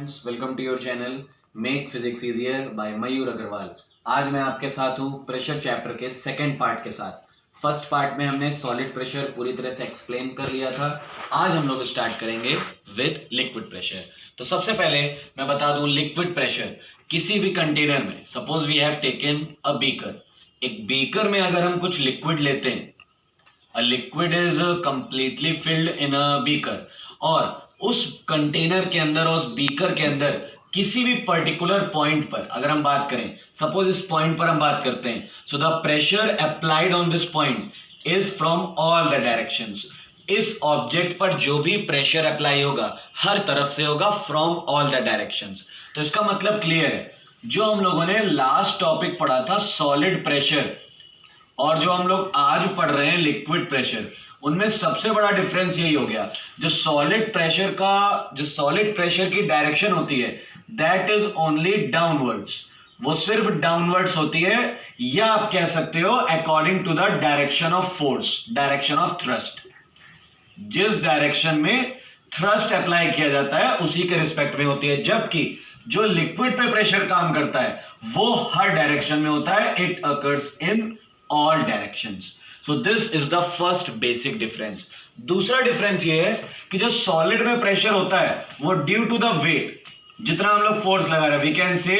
Friends, welcome to your channel make physics easier by Mayur Agarwal. आज मैं आपके साथ हूँ प्रेशर चैप्टर के सेकंड पार्ट के साथ। फर्स्ट पार्ट में हमने सॉलिड प्रेशर पूरी तरह से एक्सप्लेन कर लिया था। आज हम लोग स्टार्ट करेंगे विद लिक्विड प्रेशर। तो सबसे पहले मैं बता दूं, लिक्विड प्रेशर किसी भी कंटेनर में, suppose we have taken a beaker, एक बीकर में अगर हम कुछ लिक्विड लेते हैं, a liquid is completely filled in a beaker, और उस कंटेनर के अंदर, उस बीकर के अंदर किसी भी पर्टिकुलर पॉइंट पर अगर हम बात करें, सपोज इस पॉइंट पर हम बात करते हैं, so the pressure applied on this point is from all the directions. इस ऑब्जेक्ट पर जो भी प्रेशर अप्लाई होगा हर तरफ से होगा, फ्रॉम ऑल द डायरेक्शंस। तो इसका मतलब क्लियर है। जो हम लोगों ने लास्ट टॉपिक पढ़ा था सॉलिड प्रेशर, और जो हम लोग आज पढ़ रहे हैं लिक्विड प्रेशर, उनमें सबसे बड़ा डिफरेंस यही हो गया। जो सॉलिड प्रेशर की डायरेक्शन होती है दैट इज ओनली डाउनवर्ड्स, वो सिर्फ डाउनवर्ड्स होती है, या आप कह सकते हो according to the direction of force, direction of thrust. जिस डायरेक्शन में थ्रस्ट अप्लाई किया जाता है उसी के रिस्पेक्ट में होती है, जबकि जो लिक्विड पे प्रेशर काम करता है वो हर डायरेक्शन में होता है। It occurs in all directions. So this is the first basic difference. दूसरा डिफरेंस ये है कि जो सॉलिड में प्रेशर होता है वो ड्यू टू द वेट, जितना हम लोग फोर्स लगा रहे हैं, वी कैन से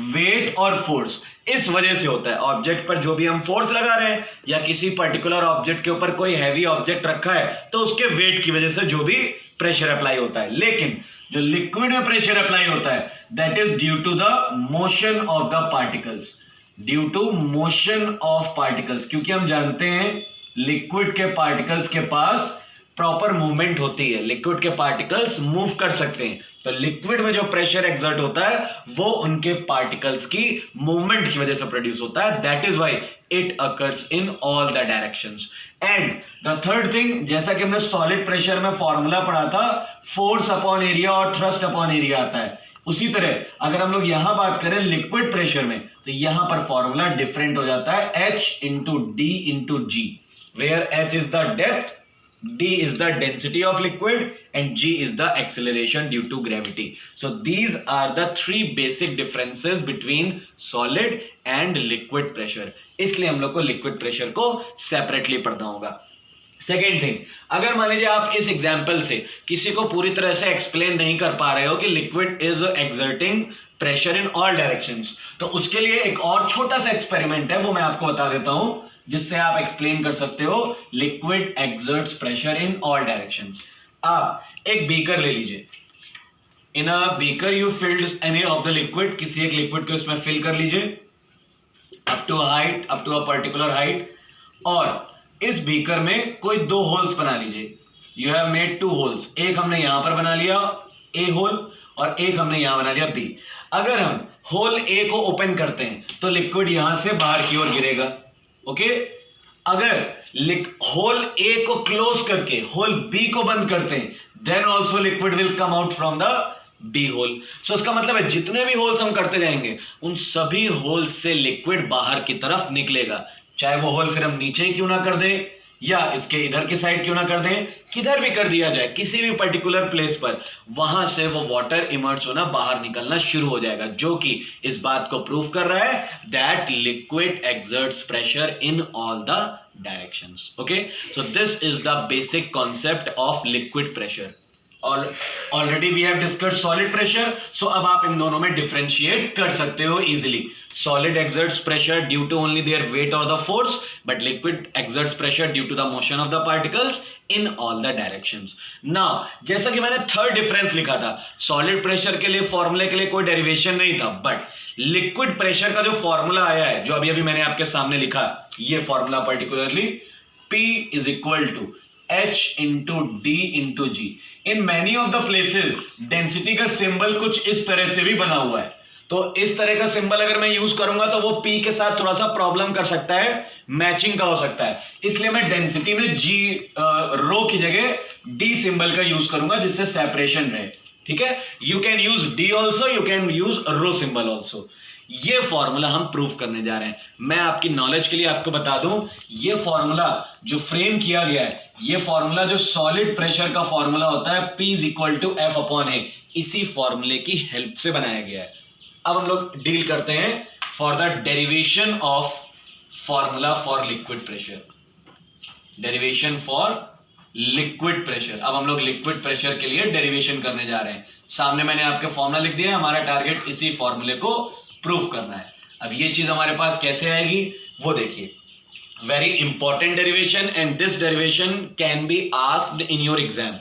वेट और फोर्स, इस वजह से होता है। ऑब्जेक्ट पर जो भी हम फोर्स लगा रहे हैं या किसी पर्टिकुलर ऑब्जेक्ट के ऊपर कोई हैवी ऑब्जेक्ट रखा है तो उसके वेट की वजह से जो भी प्रेशर अप्लाई होता है। लेकिन जो लिक्विड में प्रेशर अप्लाई होता है that is due to the motion of the particles, due to motion of particles, क्योंकि हम जानते हैं लिक्विड के पार्टिकल्स के पास प्रॉपर मूवमेंट होती है, लिक्विड के पार्टिकल्स मूव कर सकते हैं। तो लिक्विड में जो प्रेशर एक्सर्ट होता है वो उनके पार्टिकल्स की मूवमेंट की वजह से प्रोड्यूस होता है। That is why it occurs in all the directions. And the third thing, जैसा कि हमने सॉलिड प्रेशर में फॉर्मूला पढ़ा था, फोर्स अपॉन एरिया और थ्रस्ट अपॉन एरिया आता है, उसी तरह अगर हम लोग यहां बात करें लिक्विड प्रेशर में तो यहां पर फॉर्मूला डिफरेंट हो जाता है, H into D into G, where H is the depth, D is the density of liquid and G is the acceleration due to gravity. So these are the three basic differences between solid and liquid pressure. इसलिए हम लोग को liquid pressure को separately पढ़ना होगा। Second thing, अगर मान लीजिए आप इस एग्जाम्पल से किसी को पूरी तरह से एक्सप्लेन नहीं कर पा रहे हो कि liquid is exerting pressure in all directions, तो उसके लिए एक और छोटा सा एक्सपेरिमेंट है, वो मैं आपको बता देता हूं, जिससे आप एक्सप्लेन कर सकते हो liquid exerts pressure in all directions. आप एक बीकर ले लीजिए, in a beaker you filled any of the liquid, किसी एक लिक्विड को इसमें फिल कर लीजिए up to a particular height, और इस बीकर में कोई दो होल्स बना लीजिए। You have made two holes, एक हमने यहां पर बना लिया ए होल और एक हमने यहां बना लिया बी। अगर हम होल ए को ओपन करते हैं तो लिक्विड यहां से बाहर की ओर गिरेगा, ओके। अगर होल ए को क्लोज करके होल बी को बंद करते हैं then also liquid will come out from the B hole. So इसका मतलब है जितने भी होल्स हम करते जाएंगे उन सभी होल्स से लिक्विड बाहर की तरफ निकलेगा, चाहे वो होल फिर हम नीचे ही क्यों ना कर दें या इसके इधर की साइड क्यों ना कर दें, किधर भी कर दिया जाए, किसी भी पर्टिकुलर प्लेस पर, वहां से वो वाटर इमर्ज होना, बाहर निकलना शुरू हो जाएगा, जो कि इस बात को प्रूव कर रहा है that liquid exerts pressure in all the directions. Okay, so this is the basic concept of liquid pressure. और already we have discussed solid pressure, so अब आप इन दोनों में डिफरेंशिएट कर सकते हो easily. Solid exerts pressure due to only their weight or the force, but liquid exerts pressure due to the motion of the particles in all the directions. Now, जैसा कि मैंने थर्ड डिफरेंस लिखा था, solid pressure के लिए फॉर्मूले के लिए कोई डेरिवेशन नहीं था, बट लिक्विड प्रेशर का जो फॉर्मूला आया है, जो अभी मैंने आपके सामने लिखा, ये formula particularly P is equal to H into D into G. In many of the places density का सिंबल कुछ इस तरह से भी बना हुआ है, तो इस तरह का सिंबल अगर मैं यूज करूंगा तो वो P के साथ थोड़ा सा प्रॉब्लम कर सकता है, मैचिंग का हो सकता है, इसलिए मैं डेंसिटी में G रो की जगह D सिंबल का यूज करूंगा जिससे सेपरेशन रहे, ठीक है। You can use D also, you can use rho symbol also. ये फॉर्मूला हम प्रूव करने जा रहे हैं। मैं आपकी नॉलेज के लिए आपको बता दूं, ये फॉर्मूला जो फ्रेम किया गया है, ये फॉर्मूला जो सॉलिड प्रेशर का फॉर्मूला होता है P is equal to F upon A, इसी फॉर्मूले की हेल्प से बनाया गया है। अब हम लोग डील करते हैं for the derivation of formula for liquid pressure. Derivation for liquid pressure. अब हम लोग लिक्विड प्रेशर के लिए डेरिवेशन करने जा रहे हैं। सामने मैंने आपके फॉर्मूला लिख दिया है, हमारा टारगेट इसी फॉर्मूले को प्रूव करना है। अब ये चीज हमारे पास कैसे आएगी वो देखिए। Very important derivation and this derivation can be asked in your exam.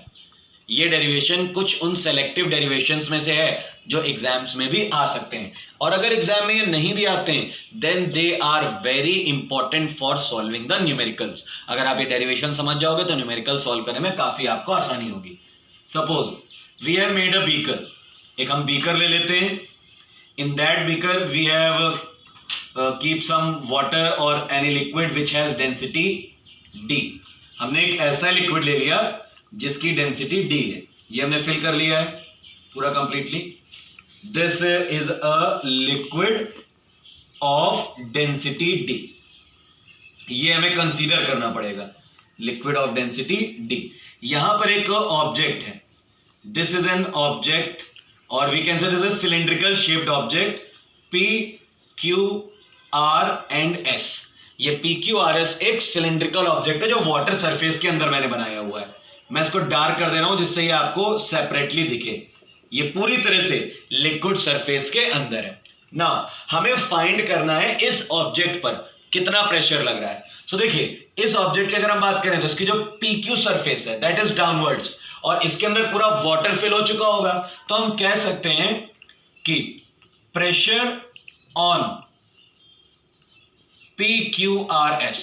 ये डेरिवेशन कुछ उन सेलेक्टिव डेरिवेशंस में से है जो एग्जाम्स में भी आ सकते हैं, और अगर एग्जाम में ये नहीं भी आते हैं then they are very important for solving the numericals. अगर आप ये डेरिवेशन समझ जाओगे तो न्यूमेरिकल सॉल्व करने में काफी आपको आसानी होगी। Suppose we have made a beaker. एक हम बीकर ले लेते हैं। In that beaker we have keep some water और any liquid which has density D। हमने एक ऐसा लिक्विड ले लिया जिसकी डेंसिटी D है। ये हमने फिल कर लिया है पूरा completely. This is a liquid of density D। ये हमें कंसीडर करना पड़ेगा, लिक्विड ऑफ डेंसिटी D। यहां पर एक ऑब्जेक्ट है, दिस इज एन ऑब्जेक्ट और we can say this is cylindrical shaped object P Q R and S। ये P Q R S एक सिलेंड्रिकल ऑब्जेक्ट है जो वाटर सरफेस के अंदर मैंने बनाया हुआ है। मैं इसको डार्क कर दे रहा हूं जिससे ये आपको सेपरेटली दिखे। ये पूरी तरह से लिक्विड सरफेस के अंदर है। नाउ हमें फाइंड करना है इस ऑब्जेक्ट पर कितना प्रेशर लग रहा है। सो देखिए इस ऑब्जेक्ट की अगर हम बात करें तो इसकी जो PQ सरफेस है दैट इज डाउनवर्ड्स और इसके अंदर पूरा वाटर फिल हो चुका होगा, तो हम कह सकते हैं कि प्रेशर ऑन PQRS।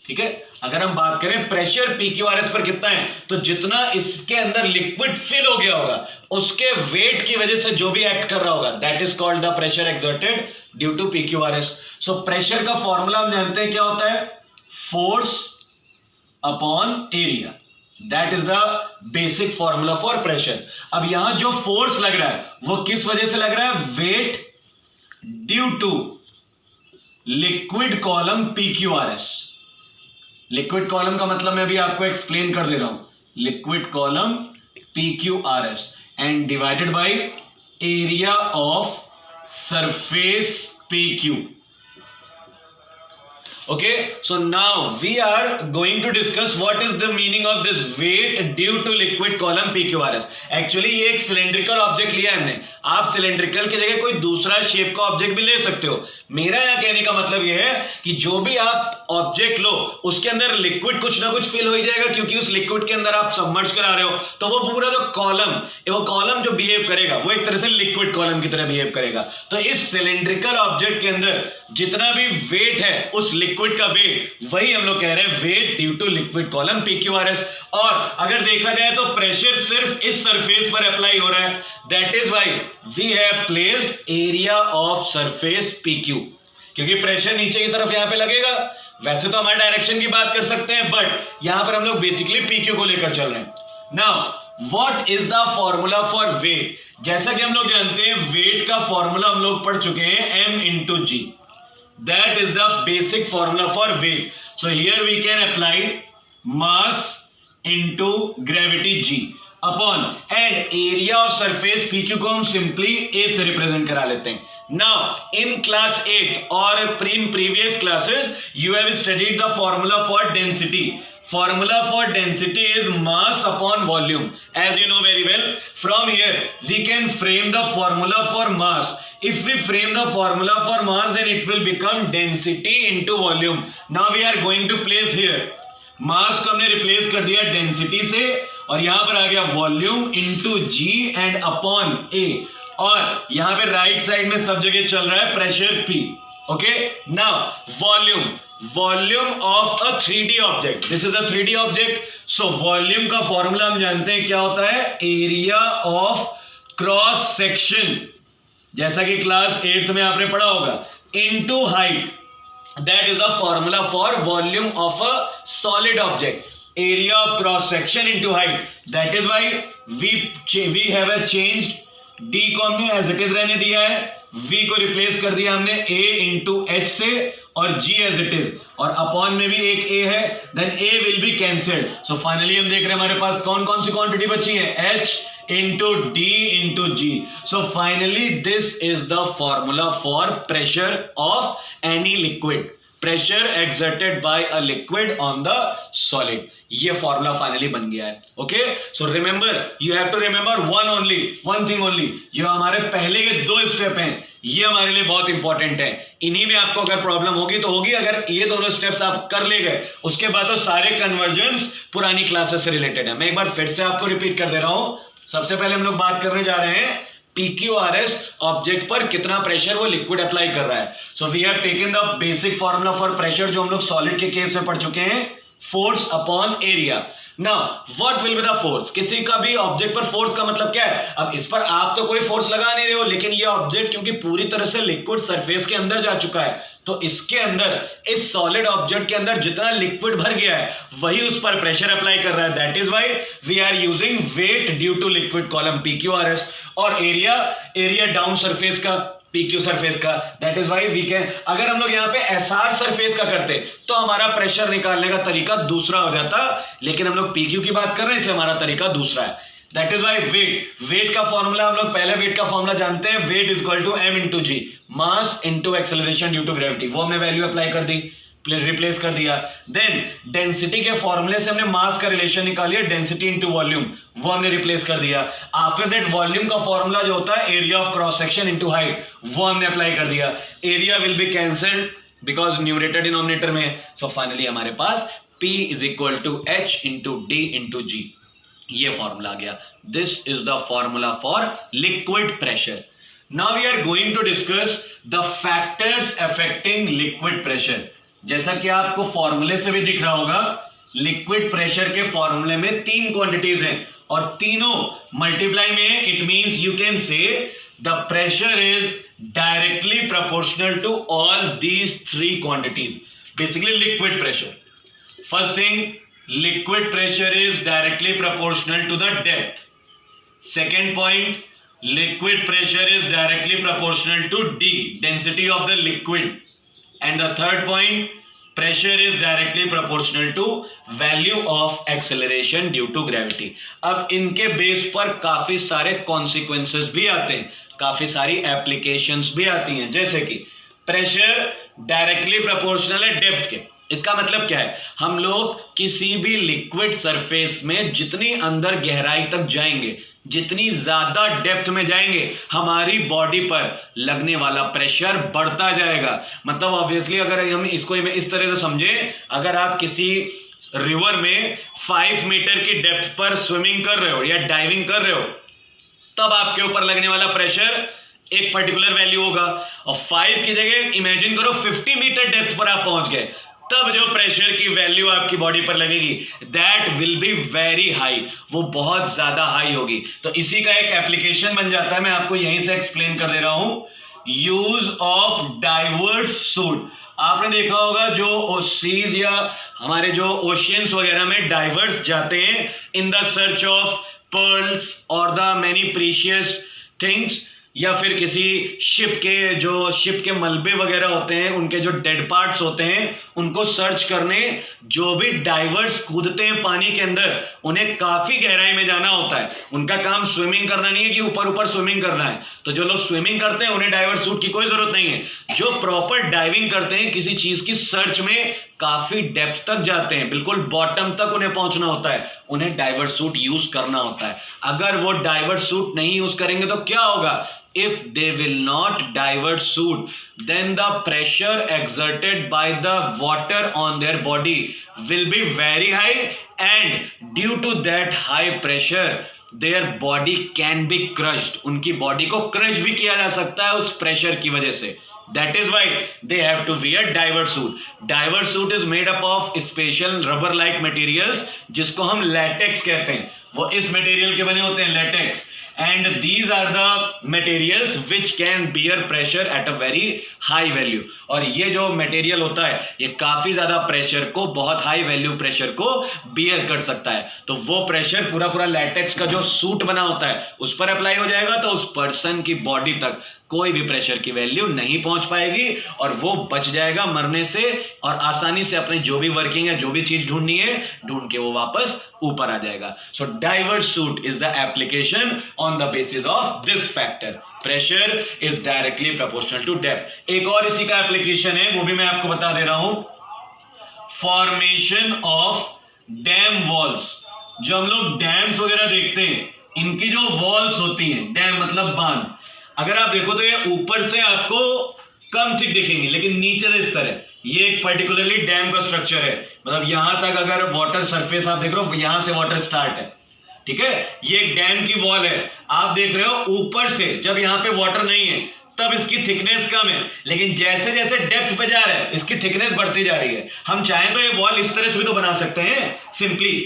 ठीक है, अगर हम बात करें प्रेशर PQRS पर कितना है तो जितना इसके अंदर लिक्विड फिल हो गया होगा उसके वेट की वजह से जो भी एक्ट कर रहा होगा that is called the pressure exerted due to PQRS। So pressure का फॉर्मूला हम जानते हैं क्या होता है, force upon area. That is the basic formula for pressure. अब यहां जो फोर्स लग रहा है वो किस वजह से लग रहा है, weight due to liquid column PQRS। Liquid column का मतलब मैं भी आपको एक्सप्लेन कर दे रहा हूं, liquid column PQRS and divided by area of surface PQ। Okay, so now we are going to discuss what is the meaning of this weight due to liquid column PQRS। Actually ये एक cylindrical object लिया है हमने। आप cylindrical की जगह कोई दूसरा शेप का ऑब्जेक्ट भी ले सकते हो। मेरा यहाँ कहने का मतलब ये है कि जो भी आप ऑब्जेक्ट लो उसके अंदर लिक्विड कुछ ना कुछ फिल हो ही जाएगा, क्योंकि उस लिक्विड के अंदर आप सबमर्ज करा रहे हो, तो वो पूरा जो कॉलम जो बिहेव करेगा वो एक तरह से लिक्विड कॉलम की तरह बिहेव करेगा। तो इस सिलेंड्रिकल ऑब्जेक्ट के अंदर जितना भी वेट है उस लिक्विड का वेट, वही हम लोग कह रहे हैं weight due to liquid column PQRS। और अगर देखा जाए तो प्रेशर सिर्फ इस सरफेस पर अप्लाई हो रहा है, that is why we have placed area of surface PQ, क्योंकि प्रेशर नीचे की तरफ यहां पे लगेगा। वैसे तो हमारे डायरेक्शन की बात कर सकते हैं बट यहां पर हम लोग बेसिकली PQ को लेकर चल रहे हैं। Now what is the formula for wait. जैसा कि हम लोग जानते हैं वेट का फॉर्मूला हम लोग पढ़ चुके हैं M into G। That is the basic formula for weight. So here we can apply mass into gravity G upon and area of surface PQ को हम simply A से represent करा लेते हैं। Now in class 8 or in previous classes you have studied the formula for density. Formula for density is mass upon volume. As you know very well, from here we can frame the formula for mass. If we frame the formula for mass then it will become density into volume. Now we are going to place here mass को हमने replace कर दिया density से और यहां पर आ गया volume into G and upon A, और यहां पे राइट साइड में सब जगह चल रहा है pressure P। Okay, now volume of a 3D object, this is a 3D object. So volume का फॉर्मूला हम जानते हैं क्या होता है, एरिया ऑफ क्रॉस सेक्शन, जैसा कि क्लास 8th में आपने पढ़ा होगा, into height. That is a formula for volume of a solid object, area of cross section into height. That is why we have changed D को हमने as it is रहने दिया है, v को रिप्लेस कर दिया हमने a इंटू एच से और g एज इट इज, और अपॉन में भी एक a है, then a will be cancelled. So finally हम देख रहे हैं हमारे पास कौन कौन सी क्वांटिटी बची है, h into d into g. So finally this is the formula for pressure of any liquid. Pressure exerted by a liquid on the solid. ये फॉर्मूला फाइनली बन गया है. Okay, so remember, you have to remember one thing only. जो हमारे पहले के 2 step हैं ये हमारे लिए बहुत इंपॉर्टेंट है. इन्हीं में आपको अगर प्रॉब्लम होगी तो होगी. अगर ये दोनों स्टेप्स आप कर ले गए उसके बाद तो सारे कन्वर्जन्स पुरानी क्लासेस से रिलेटेड है. मैं एक बार फिर से आपको रिपीट कर दे रहा हूं. सबसे पहले हम लोग बात करने जा रहे हैं PQRS ऑब्जेक्ट पर कितना प्रेशर वो लिक्विड अप्लाई कर रहा है. So we have taken the basic formula for pressure जो हम लोग सॉलिड के केस में पढ़ चुके हैं, force upon area. Now what will be the force. किसी का भी ऑब्जेक्ट पर फोर्स का मतलब क्या है. अब इस पर आप तो कोई फोर्स लगा नहीं रहे हो, लेकिन ये ऑब्जेक्ट क्योंकि पूरी तरह से लिक्विड सरफेस के अंदर जा चुका है तो इसके अंदर, इस सॉलिड ऑब्जेक्ट के अंदर जितना लिक्विड भर गया है वही उस पर प्रेशर अप्लाई कर रहा है. That is why we are using weight due to liquid column PQRS. और एरिया डाउन सरफेस का, PQ सरफेस का. That is why we can, अगर हम लोग यहाँ पे SR सरफेस का करते तो हमारा प्रेशर निकालने का तरीका दूसरा हो जाता, लेकिन हम लोग PQ की बात कर रहे हैं इसलिए हमारा तरीका दूसरा है. दैट इज व्हाई वेट का फॉर्मूला हम लोग पहले वेट का फॉर्मूला जानते हैं. Weight is equal to m into G, mass into acceleration due to gravity. वो हमने वैल्यू अप्लाई कर दी, रिप्लेस कर दिया. देन डेंसिटी के फॉर्मूले से हमने मास का रिलेशन निकाल लिया, डेंसिटी इंटू वॉल्यूम, वो हमने रिप्लेस कर दिया. आफ्टर दैट वॉल्यूम का फॉर्मूला जो होता है area of cross section into height, वो हमने अप्लाई कर दिया. Area will be cancelled because numerator denominator में. सो फाइनली हमारे पास P is equal to H into D into G. ये फॉर्मूला आ गया. This is the formula for liquid pressure. Now we are going to discuss the factors affecting liquid pressure. जैसा कि आपको फॉर्मूले से भी दिख रहा होगा, लिक्विड प्रेशर के फॉर्मूले में 3 क्वांटिटीज हैं और तीनों मल्टीप्लाई में. It means you can say the pressure is directly proportional to all these 3 quantities. Basically liquid pressure, first thing, liquid pressure is directly proportional to the depth. Second point, liquid pressure is directly proportional to D, density of the liquid. And the third point, pressure is directly proportional to value of acceleration due to gravity. अब इनके base पर काफी सारे consequences भी आते हैं, काफी सारी applications भी आती हैं. जैसे कि प्रेशर डायरेक्टली प्रोपोर्शनल है डेप्थ के. इसका मतलब क्या है, हम लोग किसी भी लिक्विड सरफेस में जितनी अंदर गहराई तक जाएंगे, जितनी ज्यादा डेप्थ में जाएंगे, हमारी बॉडी पर लगने वाला प्रेशर बढ़ता जाएगा. मतलब ऑब्वियसली अगर हम इसको इस तरह से समझें, अगर आप किसी रिवर में 5 मीटर की डेप्थ पर स्विमिंग कर रहे हो या डाइविंग कर रहे हो, तब आपके ऊपर लगने वाला प्रेशर एक पर्टिकुलर वैल्यू होगा. और 5 की जगह इमेजिन करो 50 मीटर डेप्थ पर आप पहुंच गए, तब जो प्रेशर की वैल्यू आपकी बॉडी पर लगेगी that will be very high, वो बहुत ज्यादा हाई होगी. तो इसी का एक एप्लीकेशन बन जाता है, मैं आपको यहीं से एक्सप्लेन कर दे रहा हूं. Use of diverse suit. आपने देखा होगा जो सीज या हमारे जो ओशियंस वगैरह में डाइवर्स जाते हैं in the search of pearls और द मेनी प्रीशियस थिंग्स, या फिर किसी शिप के मलबे वगैरह होते हैं, उनके जो डेड पार्ट्स होते हैं उनको सर्च करने जो भी डाइवर्स कूदते हैं पानी के अंदर, उन्हें काफी गहराई में जाना होता है. उनका काम स्विमिंग करना नहीं है कि ऊपर ऊपर स्विमिंग करना है. तो जो लोग स्विमिंग करते हैं उन्हें डाइवर्स सूट की कोई जरूरत नहीं है. जो प्रॉपर डाइविंग करते हैं, किसी चीज की सर्च में काफी डेप्थ तक जाते हैं, बिल्कुल बॉटम तक उन्हें पहुंचना होता है, उन्हें डाइवर्ट सूट यूज करना होता है. अगर वो डाइवर्ट सूट नहीं यूज करेंगे तो क्या होगा, if they will not divert suit, then the pressure exerted by the water on their body will be very high, and due to that high pressure their body can be crushed. उनकी body को crush भी किया जा सकता है उस pressure की वजह से. That is why they have to wear divert suit. Divert suit is made up of special rubber-like materials, जिसको हम latex कहते हैं. वो इस मटेरियल के बने होते हैं, latex. and these are the materials which can bear pressure at a very high value. और ये जो मटेरियल होता है ये काफी ज्यादा प्रेशर को, बहुत हाई वैल्यू प्रेशर को बियर कर सकता है. तो वो प्रेशर पूरा पूरा लैटेक्स का जो सूट बना होता है उस पर अप्लाई हो जाएगा, तो उस पर्सन की बॉडी तक कोई भी प्रेशर की वैल्यू नहीं पहुंच पाएगी और वो बच जाएगा मरने से, और आसानी से अपने जो भी वर्किंग है, जो भी चीज ढूंढनी है, ढूंढ के वो वापस ऊपर आ जाएगा. So diver's suit is the application on the basis of this factor. Pressure is directly proportional to depth. एक और इसी का एप्लीकेशन है, वो भी मैं आपको बता दे रहा हूं. Formation of dam walls. जो हम लोग डैम्स वगैरह देखते हैं, इनकी जो वॉल्स होती हैं, डैम मतलब बांध, अगर आप देखो तो ये ऊपर से आपको कम थिक दिखेंगे, लेकिन नीचे से इस तरह, ये एक पर्टिकुलरली डैम का स्ट्रक्चर है. मतलब यहां तक अगर वाटर सरफेस आप देख रहे हो, यहां से वाटर स्टार्ट है, ठीक है, ये एक डैम की वॉल है. आप देख रहे हो ऊपर से जब यहां पे वाटर नहीं है तब इसकी थिकनेस कम है, लेकिन जैसे जैसे डेप्थ पे जा रहा है इसकी थिकनेस बढ़ती जा रही है. हम चाहें तो ये वॉल इस तरह से भी तो बना सकते हैं, simply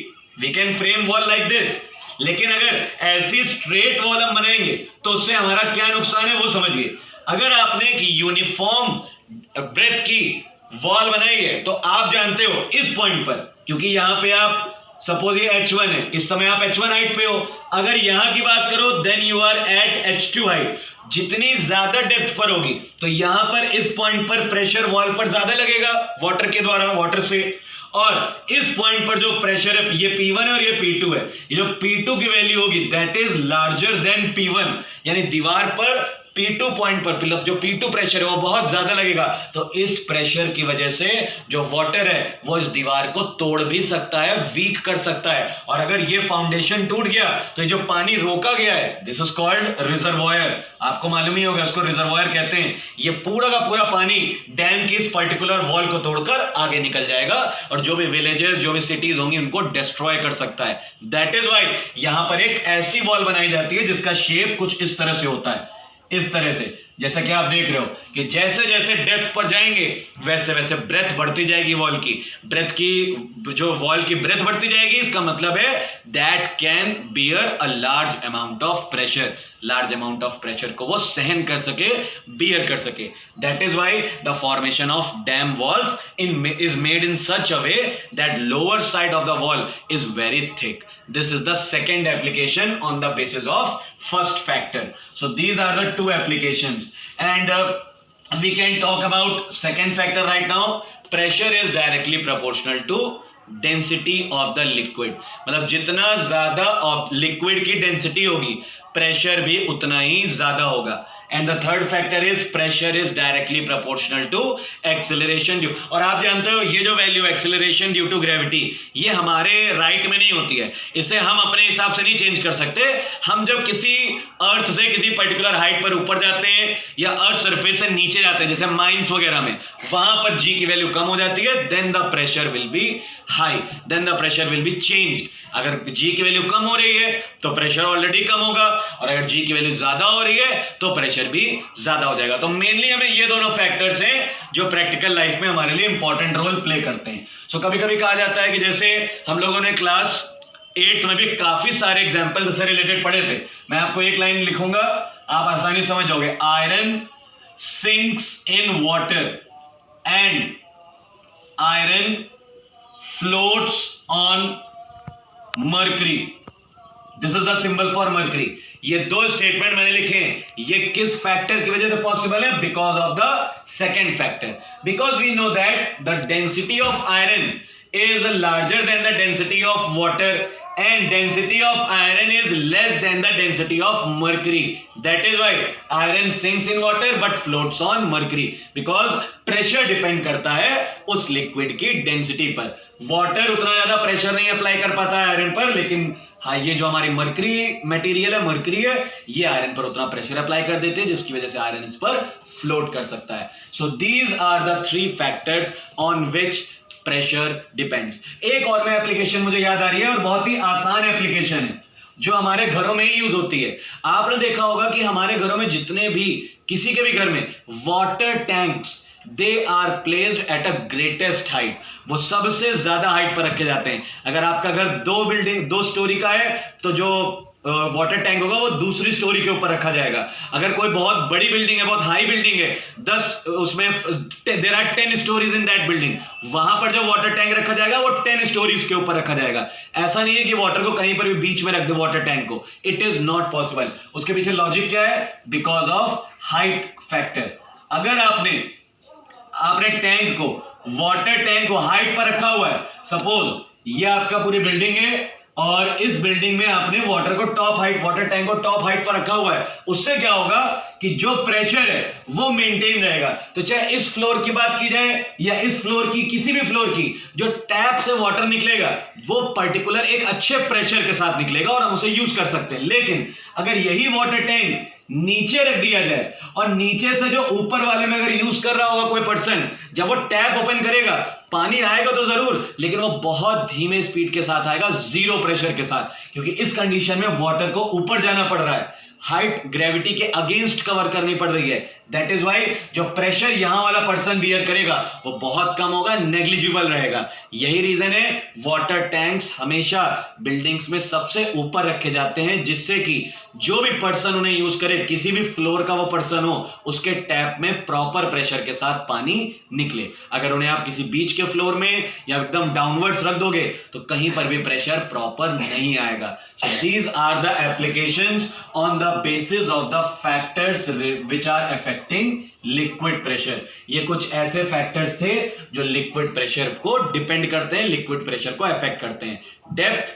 we can frame wall like this. लेकिन अगर ऐसी स्ट्रेट वॉल हम बनाएंगे तो उससे हमारा क्या नुकसान है वो समझिए. अगर आपने एक यूनिफॉर्म ब्रेथ की वॉल बनाई है तो आप जानते हो इस पॉइंट पर, क्योंकि यहां पे आप सपोज ये H1 है, इस समय आप H1 हाइट पे हो. अगर यहां की बात करो then you are at H2 height. जितनी ज्यादा डेप्थ पर होगी तो यहां पर इस पॉइंट पर प्रेशर वॉल पर ज्यादा लगेगा वाटर के द्वारा, वाटर से. और इस पॉइंट पर जो प्रेशर है ये P1 है और ये P2 है. ये जो P2 की वैल्यू होगी that is larger than P1, यानी दीवार पर P2 पॉइंट पर जो P2 प्रेशर है वो बहुत ज्यादा लगेगा. तो इस प्रेशर की वजह से जो वाटर है वो इस दीवार को तोड़ भी सकता है, वीक कर सकता है. और अगर ये फाउंडेशन टूट गया तो ये जो पानी रोका गया है दिस इज कॉल्ड रिजर्वॉयर. आपको मालूम ही होगा इसको रिजर्वॉयर कहते हैं. ये पूरा का पूरा पानी डैम की इस पर्टिकुलर वॉल को तोड़कर आगे निकल जाएगा और जो भी विलेजेस, जो भी सिटीज होंगी उनको डिस्ट्रॉय कर सकता है. दैट इज वाई यहां पर एक ऐसी वॉल बनाई जाती है जिसका शेप कुछ इस तरह से होता है, इस तरह से. जैसा कि आप देख रहे हो कि जैसे जैसे डेप्थ पर जाएंगे वैसे वैसे ब्रेथ बढ़ती जाएगी वॉल की. ब्रेथ की जो वॉल की ब्रेथ बढ़ती जाएगी, इसका मतलब है that can bear a large amount of pressure. Large amount of pressure को वो सहन कर सके, बियर कर सके. That is why the formation of dam walls is made in such a way that lower side of the wall is very thick. This is the second application on the basis of first factor. So these are the two applications, and we can talk about second factor right now. Pressure is directly proportional to density of the liquid. मतलब जितना ज्यादा liquid की density होगी pressure भी उतना ही ज्यादा होगा. And the third factor is pressure is directly proportional to acceleration due. और आप जानते हो ये जो value acceleration due to gravity ये हमारे राइट में नहीं होती है, इसे हम अपने हिसाब से नहीं चेंज कर सकते. हम जब किसी अर्थ से किसी पर्टिकुलर हाइट पर ऊपर जाते हैं या अर्थ सरफेस से नीचे जाते हैं, जैसे माइंस वगैरह में, वहां पर जी की वैल्यू कम हो जाती है, then the pressure will be high, then the pressure will be changed. अगर जी की वैल्यू कम हो रही है तो प्रेशर ऑलरेडी कम होगा, और अगर जी की वैल्यू ज्यादा हो रही है तो प्रेशर भी ज्यादा हो जाएगा. तो मेनली हमें ये दोनों फैक्टर्स हैं जो प्रैक्टिकल लाइफ में हमारे लिए इंपॉर्टेंट रोल प्ले करते हैं. सो कभी कभी कहा जाता है कि जैसे हम लोगों ने क्लास 8th में भी काफी सारे एग्जांपल से रिलेटेड पढ़े थे. मैं आपको एक लाइन लिखूंगा, आप आसानी समझ जाओगे. Iron sinks in water and iron floats on mercury. This is the symbol for mercury. ये दो स्टेटमेंट मैंने लिखे हैं, ये किस फैक्टर की वजह से पॉसिबल है? Because of the second factor. Because we know that the density of iron is larger than the density of water and density of iron is less than the density of mercury. That is why iron sinks in water but floats on mercury, because pressure depend करता है उस liquid की density पर. water उतना ज्यादा pressure नहीं apply कर पाता है आयरन पर, लेकिन हाँ ये जो हमारी मर्करी मटेरियल है, मर्करी है, ये आयरन पर उतना प्रेशर अप्लाई कर देते हैं जिसकी वजह से आयरन इस पर फ्लोट कर सकता है. So these are the three factors on which pressure depends. एक और में एप्लीकेशन मुझे याद आ रही है और बहुत ही आसान एप्लीकेशन है जो हमारे घरों में ही यूज होती है. आपने देखा होगा कि हमारे घरों में जितने भी किसी के भी घर में water tanks they are placed at a greatest height. वो सबसे ज्यादा हाइट पर रखे जाते हैं. अगर आपका घर दो स्टोरी का है तो जो वाटर टैंक होगा वो दूसरी स्टोरी के ऊपर रखा जाएगा। अगर कोई बहुत बड़ी बिल्डिंग है, बहुत हाई बिल्डिंग है, 10 उसमें there are 10 stories in that building, वहां पर जो वाटर टैंक रखा जाएगा वो 10 स्टोरीज के ऊपर रखा जाएगा। ऐसा नहीं है कि वाटर को कहीं पर भी बीच में रख दो वाटर टैंक को, इट इज नॉट पॉसिबल। उसके पीछे लॉजिक क्या है? Because of height factor. अगर आपने टैंक को, वाटर टैंक को हाइट पर रखा हुआ है, सपोज ये आपका पूरी बिल्डिंग है और इस बिल्डिंग में आपने वाटर टैंक को टॉप हाइट पर रखा हुआ है, उससे क्या होगा कि जो प्रेशर है वो मेंटेन रहेगा। तो चाहे इस फ्लोर की बात की जाए या इस फ्लोर की, किसी भी फ्लोर की, जो टैप से वाटर निकलेगा वो पर्टिकुलर एक अच्छे प्रेशर के साथ निकलेगा और हम उसे यूज कर सकते हैं। लेकिन अगर यही वाटर टैंक नीचे रख दिया जाए और नीचे से जो ऊपर वाले में अगर यूज कर रहा होगा कोई पर्सन, जब वो टैप ओपन करेगा पानी आएगा तो जरूर, लेकिन वो बहुत धीमे स्पीड के साथ आएगा, जीरो प्रेशर के साथ, क्योंकि इस कंडीशन में वाटर को ऊपर जाना पड़ रहा है, हाइट ग्रेविटी के अगेंस्ट कवर करनी पड़ रही है। दैट इज वाई जो प्रेशर यहां वाला पर्सन बियर करेगा वो बहुत कम होगा, नेग्लिजिबल रहेगा। यही रीजन है वाटर टैंक्स हमेशा बिल्डिंग्स में सबसे ऊपर रखे जाते हैं, जिससे कि जो भी पर्सन उन्हें यूज करे, किसी भी फ्लोर का वो पर्सन हो, उसके टैप में प्रॉपर प्रेशर के साथ पानी निकले। अगर उन्हें आप किसी बीच के फ्लोर में या एकदम डाउनवर्ड्स रख दोगे तो कहीं पर भी प्रेशर प्रॉपर नहीं आएगा। So these are the applications on the basis of the factors which are affecting liquid pressure. ये कुछ ऐसे फैक्टर्स थे जो लिक्विड प्रेशर को डिपेंड करते हैं, लिक्विड प्रेशर को अफेक्ट करते हैं। Depth,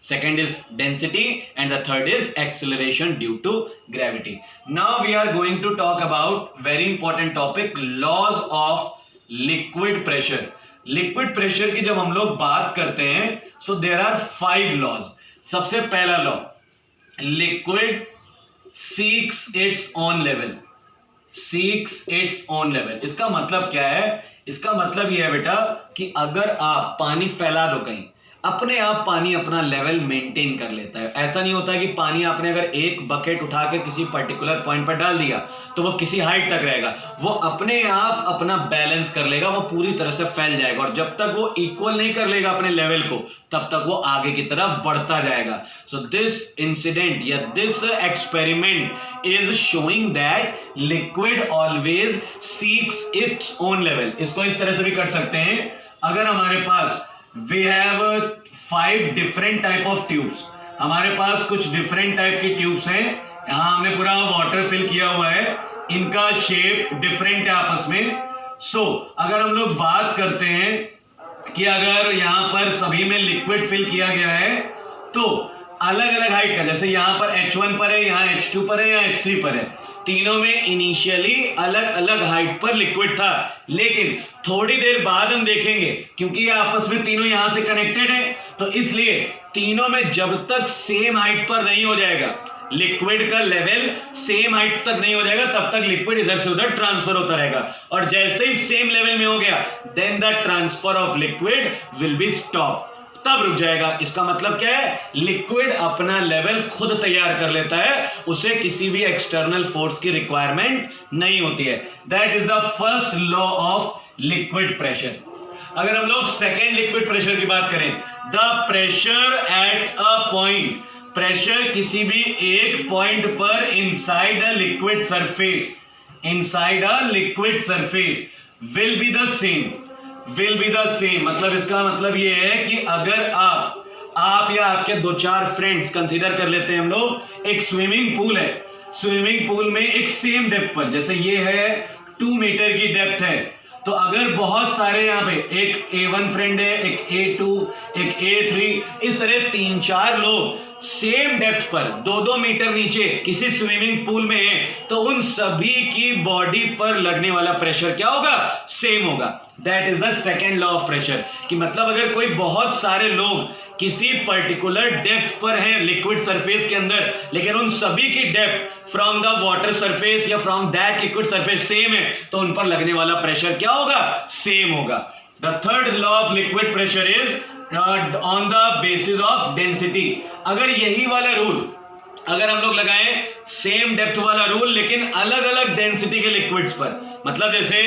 second is density, and the third is acceleration due to gravity. Now we are going to talk about very important topic, laws of liquid pressure. Liquid pressure की जब हम लोग बात करते हैं, so there are 5 laws. सबसे पहला law, liquid seeks its own level. seeks its own level. इसका मतलब क्या है? इसका मतलब यह है बेटा कि अगर आप पानी फैला दो कहीं, अपने आप पानी अपना लेवल मेंटेन कर लेता है। ऐसा नहीं होता कि पानी आपने अगर एक बकेट उठा के किसी पर्टिकुलर पॉइंट पर डाल दिया तो वो किसी हाइट तक रहेगा, वो अपने आप अपना बैलेंस कर लेगा, वो पूरी तरह से फैल जाएगा, और जब तक वो इक्वल नहीं कर लेगा अपने लेवल को तब तक वो आगे की तरफ बढ़ता जाएगा। सो दिस इंसिडेंट या this experiment is showing that liquid always seeks its own level. इसको इस तरह से भी कर सकते हैं, अगर हमारे पास we have 5 different type of tubes, हमारे पास कुछ different type की tubes हैं, यहाँ हमने पूरा water fill किया हुआ है, इनका shape different है आपस में। so अगर हम लोग बात करते हैं कि अगर यहाँ पर सभी में liquid fill किया गया है तो अलग अलग हाइट का, जैसे यहाँ पर H1 पर है, यहाँ H2 पर है, यहाँ H3 पर है, तीनों में इनिशियली अलग अलग हाइट पर लिक्विड था, लेकिन थोड़ी देर बाद हम देखेंगे क्योंकि ये आपस में तीनों यहां से कनेक्टेड है, तो इसलिए तीनों में जब तक सेम हाइट पर नहीं हो जाएगा, लिक्विड का लेवल सेम हाइट तक नहीं हो जाएगा, तब तक लिक्विड इधर से उधर ट्रांसफर होता रहेगा, और जैसे ही सेम लेवल में हो गया then the transfer of liquid will be stop, तब रुक जाएगा। इसका मतलब क्या है? लिक्विड अपना लेवल खुद तैयार कर लेता है, उसे किसी भी एक्सटर्नल फोर्स की रिक्वायरमेंट नहीं होती है। That is the first law of liquid pressure. अगर हम लोग सेकेंड लिक्विड प्रेशर की बात करें, the pressure at a point, pressure किसी भी एक पॉइंट पर inside a liquid surface, inside a liquid surface will be the same, will be the same. मतलब इसका मतलब ये है कि अगर आप या आपके 2-4 फ्रेंड्स कंसीडर कर लेते हैं हम लोग, एक स्विमिंग पूल है, स्विमिंग पूल में एक सेम डेप्थ पर, जैसे ये है 2 मीटर की डेप्थ है, तो अगर बहुत सारे यहाँ पे एक A1 फ्रेंड है, एक A2, एक A3, इस तरह 3-4 लोग सेम डेप्थ पर 2-2 मीटर नीचे किसी स्विमिंग पूल में है, तो उन सभी की बॉडी पर लगने वाला प्रेशर क्या होगा? सेम होगा। That is the second law of pressure, कि मतलब अगर कोई बहुत सारे लोग किसी पर्टिकुलर डेप्थ पर हैं लिक्विड सरफेस के अंदर, लेकिन उन सभी की depth from the water surface या from that liquid surface same है, तो उन पर लगने वाला प्रेशर क्या होगा? सेम होगा। The third law of liquid pressure is on the basis of density. अगर यही वाला रूल अगर हम लोग लगाएं, सेम डेप्थ वाला रूल लेकिन अलग अलग डेंसिटी के लिक्विड्स पर, मतलब जैसे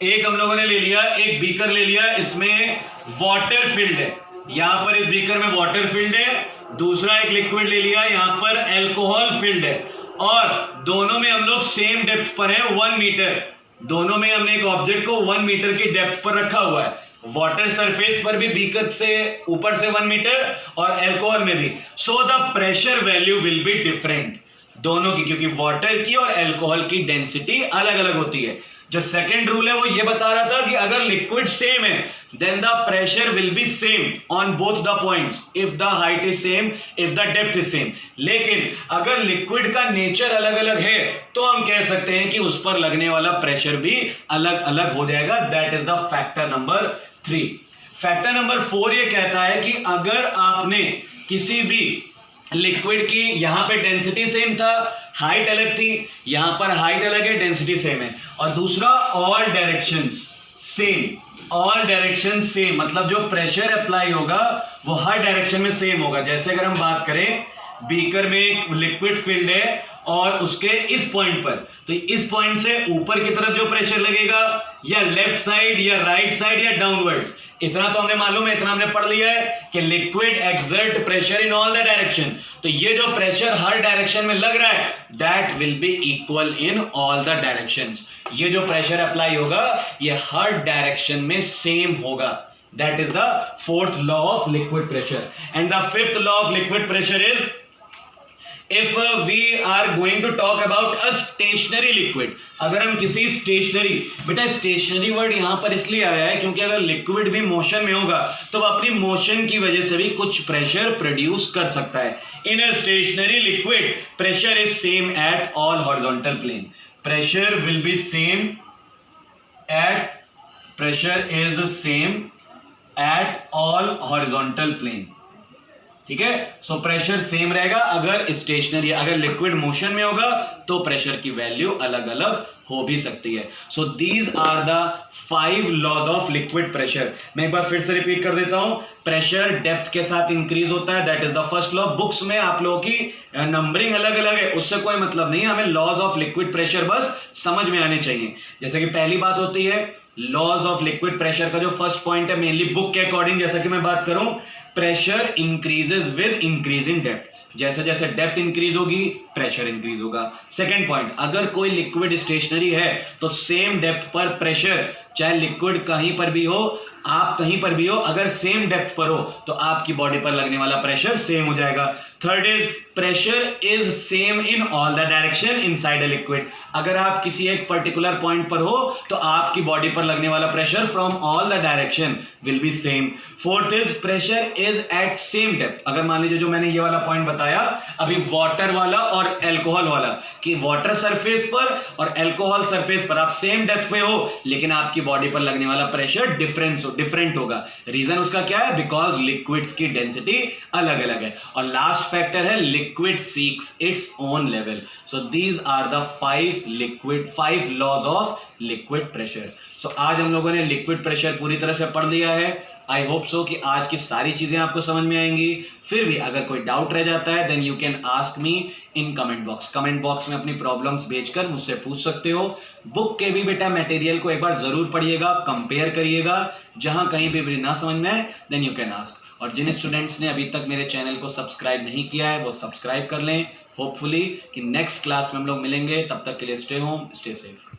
एक हम लोगों ने ले लिया, एक बीकर ले लिया, इसमें वाटर फिल्ड है, यहां पर इस बीकर में वाटर फिल्ड है, दूसरा एक लिक्विड ले लिया, यहां पर एल्कोहल फिल्ड है और दोनों में हम लोग सेम डेप्थ पर है 1 मीटर। दोनों में हमने एक ऑब्जेक्ट को 1 मीटर की डेप्थ पर रखा हुआ है। वाटर सरफेस पर भी बीकर से ऊपर से 1 मीटर और एल्कोहल में भी। So the pressure value will be different दोनों की, क्योंकि वाटर की और एल्कोहल की डेंसिटी अलग अलग होती है। जो सेकेंड रूल है वो ये बता रहा था कि अगर लिक्विड सेम है then the pressure will be same on both the points if the height is same, if the depth is same. लेकिन अगर लिक्विड का नेचर अलग अलग है तो हम कह सकते हैं कि उस पर लगने वाला प्रेशर भी अलग अलग हो जाएगा। That is the factor number 3। Factor number 4 ये कहता है कि अगर आपने किसी भी लिक्विड की यहां पे डेंसिटी सेम था, हाइट अलग थी, यहां पर हाइट अलग है, डेंसिटी सेम है, और दूसरा all directions same. All direction same मतलब जो प्रेशर अप्लाई होगा वो हर डायरेक्शन में सेम होगा। जैसे अगर हम बात करें बीकर में एक लिक्विड फिल्ड है और उसके इस पॉइंट पर, तो इस पॉइंट से ऊपर की तरफ जो प्रेशर लगेगा या लेफ्ट साइड या राइट साइड या डाउनवर्ड्स, इतना तो हमने मालूम है, इतना हमने पढ़ लिया है कि liquid exert pressure in all the direction. तो ये जो प्रेशर हर डायरेक्शन में लग रहा है that will be equal in all the directions. ये जो प्रेशर अप्लाई होगा ये हर डायरेक्शन में सेम होगा। That is the 4th law of liquid pressure. And the 5th law of liquid pressure is if we are going to talk about a stationary liquid, अगर हम किसी stationery, बेटा stationery word यहां पर इसलिए आया है क्योंकि अगर लिक्विड भी मोशन में होगा तो वह अपनी मोशन की वजह से भी कुछ प्रेशर प्रोड्यूस कर सकता है। In a stationary liquid pressure is same at all horizontal plane. Pressure will be same at pressure is same at all horizontal plane. ठीक है, सो प्रेशर सेम रहेगा अगर स्टेशनरी, अगर लिक्विड मोशन में होगा तो प्रेशर की वैल्यू अलग अलग हो भी सकती है। So these are the 5 laws of liquid pressure. मैं एक बार फिर से रिपीट कर देता हूं। प्रेशर डेप्थ के साथ इंक्रीज होता है, that is the first law. Books में आप लोगों की नंबरिंग अलग अलग है, उससे कोई मतलब नहीं है, हमें लॉज ऑफ लिक्विड प्रेशर बस समझ में आने चाहिए। जैसे कि पहली बात होती है लॉज ऑफ लिक्विड प्रेशर का जो फर्स्ट पॉइंट है मेनली बुक के अकॉर्डिंग, जैसा कि मैं बात करूं, pressure increases with increasing depth. जैसे जैसे डेप्थ इंक्रीज होगी प्रेशर इंक्रीज होगा। सेकंड पॉइंट, अगर कोई लिक्विड स्टेशनरी है तो सेम डेप्थ पर प्रेशर, चाहे लिक्विड कहीं पर भी हो, आप कहीं पर भी हो, अगर सेम डेप्थ पर हो तो आपकी बॉडी पर लगने वाला प्रेशर सेम हो जाएगा। Third is pressure is same in all the direction inside a liquid. अगर आप किसी एक पर्टिकुलर पॉइंट पर हो तो आपकी बॉडी पर लगने वाला pressure from all the direction will be same. Fourth is pressure is at same depth. अगर मान लीजिए जो मैंने ये वाला पॉइंट बताया अभी वाटर वाला और एल्कोहल वाला, कि वाटर सरफेस पर और एल्कोहल सरफेस पर आप सेम डेप्थ पे हो लेकिन आपकी बॉडी पर लगने वाला प्रेशर डिफरेंट होगा। रीजन उसका क्या है? बिकॉज लिक्विड्स की डेंसिटी अलग अलग है। और लास्ट फैक्टर है liquid seeks its own level. So these are the 5 laws of liquid pressure. So आज हम लोगों ने लिक्विड प्रेशर पूरी तरह से पढ़ लिया है। आई होप सो कि आज की सारी चीजें आपको समझ में आएंगी। फिर भी अगर कोई डाउट रह जाता है then you can ask me in comment box. Comment box में अपनी प्रॉब्लम्स भेजकर मुझसे पूछ सकते हो। बुक के भी बेटा मटेरियल को एक बार जरूर पढ़िएगा, कंपेयर करिएगा, जहां कहीं भी ना समझ में आए देन यू कैन आस्क। और जिन स्टूडेंट्स ने अभी तक मेरे चैनल को सब्सक्राइब नहीं किया है वो सब्सक्राइब कर लें। होपफुली कि नेक्स्ट क्लास में हम लोग मिलेंगे, तब तक के लिए स्टे होम, स्टे सेफ।